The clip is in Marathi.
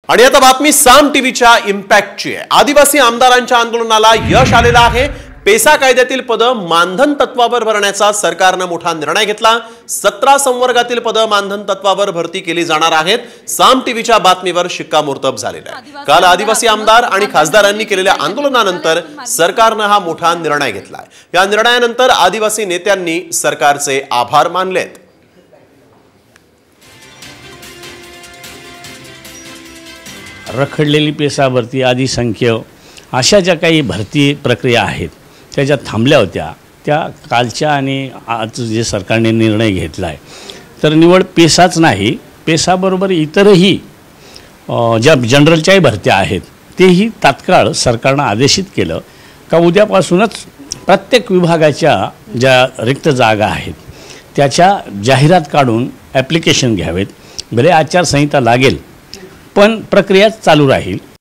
आणि आता बातमी साम टीव्हीच्या इम्पॅक्टची आहे। आदिवासी आमदारांच्या आंदोलनाला यश आलेलं आहे। पेसा कायद्यातील पद मानधन तत्वावर भरण्याचा सरकारने मोठा निर्णय घेतला। 17 संवर्गातील पद मानधन तत्वावर भरती केली जाणार आहेत। साम टीव्हीच्या बातमीवर शिक्कामोर्तब झालेला आहे। काल आदिवासी आमदार आणि खासदारांनी केलेल्या आंदोलनानंतर सरकारने हा मोठा निर्णय घेतला। या निर्णयानंतर आदिवासी नेत्यांनी सरकारचे आभार मानलेत। रखडलेली पेसा भरती आदी संख्य अशा ज्या काही भरती प्रक्रिया आहेत त्या थांबल्या होत्या त्या कालच्या आणि आज जे सरकारने निर्णय घेतला आहे तर निवड पेसाच नाही पेसाबरोबर इतरही ज्या जनरलच्याही भरत्या आहेत तेही तात्काळ सरकारने आदेशित केलं का उद्यापासूनच प्रत्येक विभागाच्या ज्या रिक्त जागा आहेत त्याच्या जाहिरात काढून ॲप्लिकेशन घ्यावेत। भले आचारसंहिता लागेल पण प्रक्रिया चालू राहील।